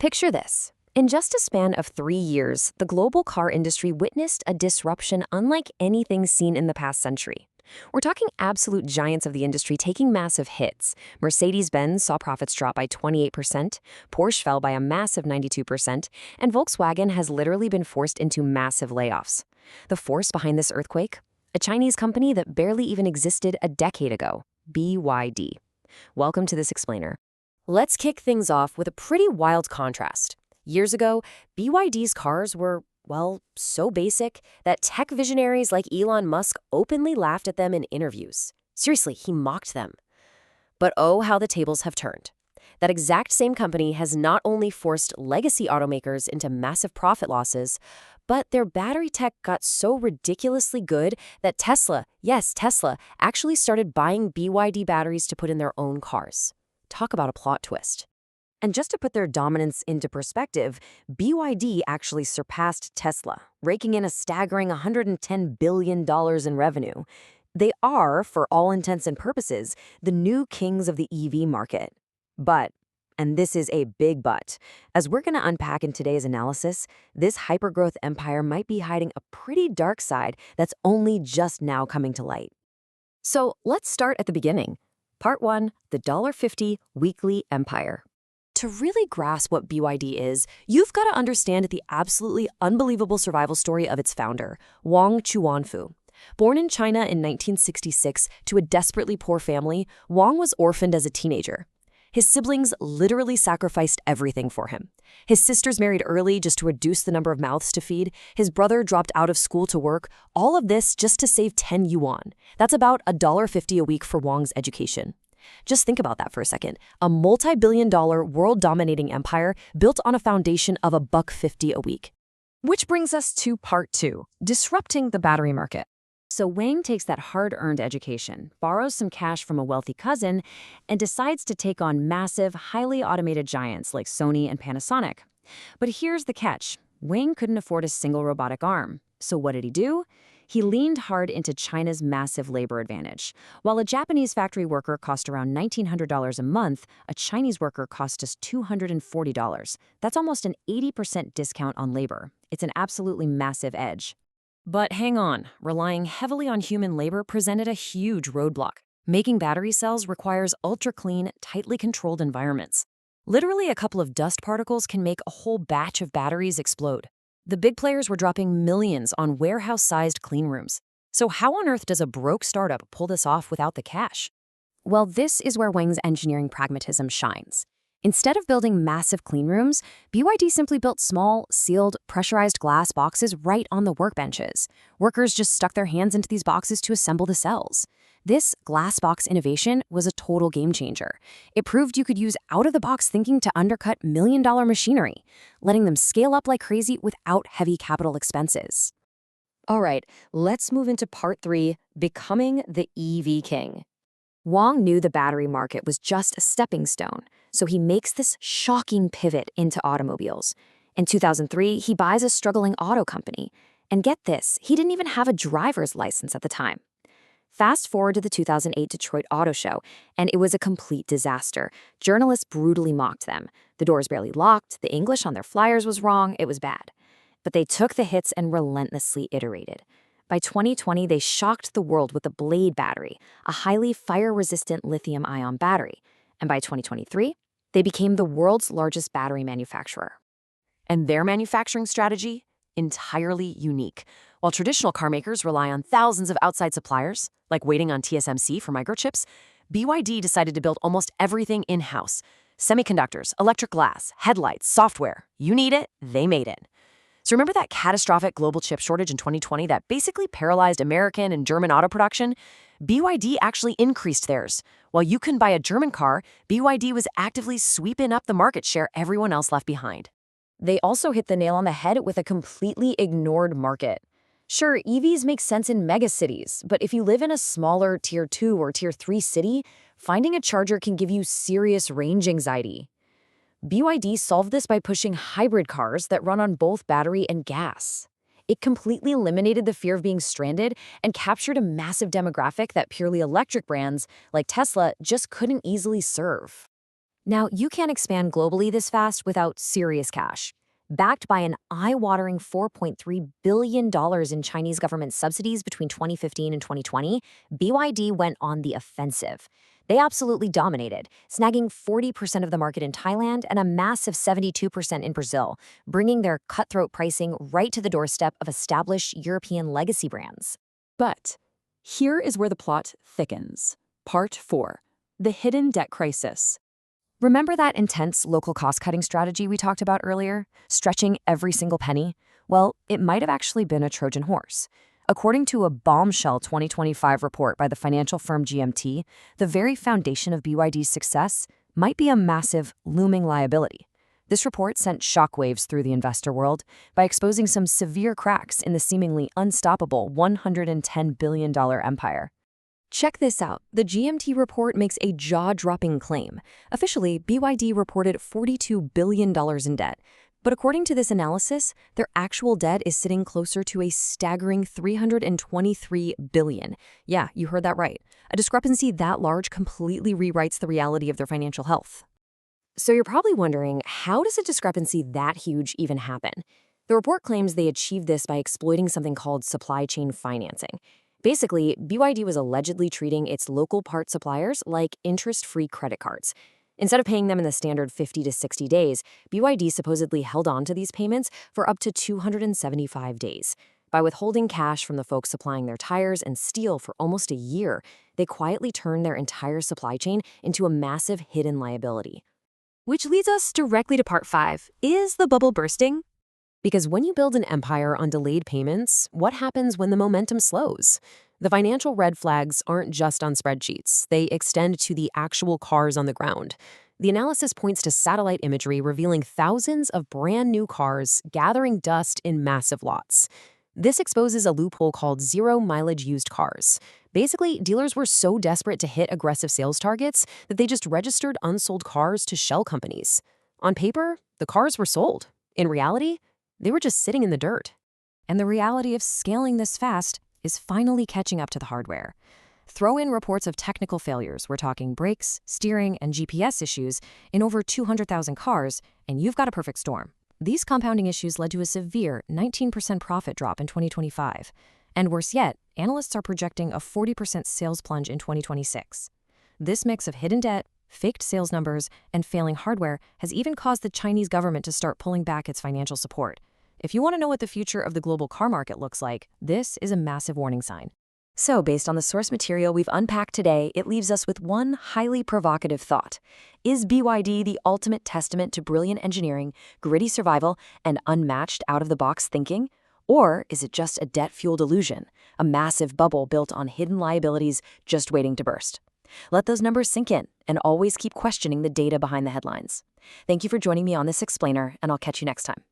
Picture this. In just a span of 3 years, the global car industry witnessed a disruption unlike anything seen in the past century. We're talking absolute giants of the industry taking massive hits. Mercedes-Benz saw profits drop by 28%, Porsche fell by a massive 92%, and Volkswagen has literally been forced into massive layoffs. The force behind this earthquake? A Chinese company that barely even existed a decade ago, BYD. Welcome to this explainer. Let's kick things off with a pretty wild contrast. Years ago, BYD's cars were, well, so basic that tech visionaries like Elon Musk openly laughed at them in interviews. Seriously, he mocked them. But oh, how the tables have turned. That exact same company has not only forced legacy automakers into massive profit losses, but their battery tech got so ridiculously good that Tesla, yes, Tesla, actually started buying BYD batteries to put in their own cars. Talk about a plot twist. And just to put their dominance into perspective, BYD actually surpassed Tesla, raking in a staggering $110 billion in revenue. They are, for all intents and purposes, the new kings of the EV market. But, and this is a big but, as we're going to unpack in today's analysis, this hypergrowth empire might be hiding a pretty dark side that's only just now coming to light. So let's start at the beginning. Part 1, the $1.50 weekly empire. To really grasp what BYD is, you've got to understand the absolutely unbelievable survival story of its founder, Wang Chuanfu. Born in China in 1966 to a desperately poor family, Wang was orphaned as a teenager. His siblings literally sacrificed everything for him. His sisters married early just to reduce the number of mouths to feed. His brother dropped out of school to work. All of this just to save 10 yuan. That's about $1.50 a week for Wang's education. Just think about that for a second. A multi-billion-dollar, world-dominating empire built on a foundation of $1.50 a week. Which brings us to part 2, disrupting the battery market. So Wang takes that hard-earned education, borrows some cash from a wealthy cousin, and decides to take on massive, highly automated giants like Sony and Panasonic. But here's the catch. Wang couldn't afford a single robotic arm. So what did he do? He leaned hard into China's massive labor advantage. While a Japanese factory worker cost around $1,900 a month, a Chinese worker cost us $240. That's almost an 80% discount on labor. It's an absolutely massive edge. But hang on, relying heavily on human labor presented a huge roadblock. Making battery cells requires ultra-clean, tightly controlled environments. Literally a couple of dust particles can make a whole batch of batteries explode. The big players were dropping millions on warehouse-sized clean rooms. So how on earth does a broke startup pull this off without the cash? Well, this is where Wang's engineering pragmatism shines. Instead of building massive clean rooms, BYD simply built small, sealed, pressurized glass boxes right on the workbenches. Workers just stuck their hands into these boxes to assemble the cells. This glass box innovation was a total game changer. It proved you could use out-of-the-box thinking to undercut million-dollar machinery, letting them scale up like crazy without heavy capital expenses. All right, let's move into part 3, becoming the EV king. Wang knew the battery market was just a stepping stone, so he makes this shocking pivot into automobiles. In 2003, he buys a struggling auto company. And get this, he didn't even have a driver's license at the time. Fast forward to the 2008 Detroit Auto Show, and it was a complete disaster. Journalists brutally mocked them. The doors barely locked, the English on their flyers was wrong, it was bad. But they took the hits and relentlessly iterated. By 2020, they shocked the world with the Blade battery, a highly fire-resistant lithium-ion battery. And by 2023, they became the world's largest battery manufacturer. And their manufacturing strategy? Entirely unique. While traditional car makers rely on thousands of outside suppliers, like waiting on TSMC for microchips, BYD decided to build almost everything in-house. Semiconductors, electric glass, headlights, software. You need it, they made it. So remember that catastrophic global chip shortage in 2020 that basically paralyzed American and German auto production? BYD actually increased theirs. While you couldn't buy a German car, BYD was actively sweeping up the market share everyone else left behind. They also hit the nail on the head with a completely ignored market. Sure, EVs make sense in megacities, but if you live in a smaller Tier 2 or Tier 3 city, finding a charger can give you serious range anxiety. BYD solved this by pushing hybrid cars that run on both battery and gas. It completely eliminated the fear of being stranded and captured a massive demographic that purely electric brands like Tesla just couldn't easily serve. Now, you can't expand globally this fast without serious cash. Backed by an eye-watering $4.3 billion in Chinese government subsidies between 2015 and 2020, BYD went on the offensive. They absolutely dominated, snagging 40% of the market in Thailand and a massive 72% in Brazil, bringing their cutthroat pricing right to the doorstep of established European legacy brands. But here is where the plot thickens. Part 4. The hidden debt crisis. Remember that intense local cost-cutting strategy we talked about earlier, stretching every single penny? Well, it might have actually been a Trojan horse. According to a bombshell 2025 report by the financial firm GMT, the very foundation of BYD's success might be a massive, looming liability. This report sent shockwaves through the investor world by exposing some severe cracks in the seemingly unstoppable $110 billion empire. Check this out. The GMT report makes a jaw-dropping claim. Officially, BYD reported $42 billion in debt. But according to this analysis, their actual debt is sitting closer to a staggering $323 billion. Yeah, you heard that right. A discrepancy that large completely rewrites the reality of their financial health. So you're probably wondering, how does a discrepancy that huge even happen? The report claims they achieved this by exploiting something called supply chain financing. Basically, BYD was allegedly treating its local part suppliers like interest-free credit cards. Instead of paying them in the standard 50 to 60 days, BYD supposedly held on to these payments for up to 275 days. By withholding cash from the folks supplying their tires and steel for almost a year, they quietly turned their entire supply chain into a massive hidden liability. Which leads us directly to part 5. Is the bubble bursting? Because when you build an empire on delayed payments, what happens when the momentum slows? The financial red flags aren't just on spreadsheets. They extend to the actual cars on the ground. The analysis points to satellite imagery revealing thousands of brand new cars gathering dust in massive lots. This exposes a loophole called zero-mileage used cars. Basically, dealers were so desperate to hit aggressive sales targets that they just registered unsold cars to shell companies. On paper, the cars were sold. In reality, they were just sitting in the dirt. And the reality of scaling this fast is finally catching up to the hardware. Throw in reports of technical failures, we're talking brakes, steering, and GPS issues, in over 200,000 cars, and you've got a perfect storm. These compounding issues led to a severe 19% profit drop in 2025. And worse yet, analysts are projecting a 40% sales plunge in 2026. This mix of hidden debt, faked sales numbers, and failing hardware has even caused the Chinese government to start pulling back its financial support. If you want to know what the future of the global car market looks like, this is a massive warning sign. So, based on the source material we've unpacked today, it leaves us with one highly provocative thought. Is BYD the ultimate testament to brilliant engineering, gritty survival, and unmatched out-of-the-box thinking? Or is it just a debt-fueled illusion, a massive bubble built on hidden liabilities just waiting to burst? Let those numbers sink in, and always keep questioning the data behind the headlines. Thank you for joining me on this explainer, and I'll catch you next time.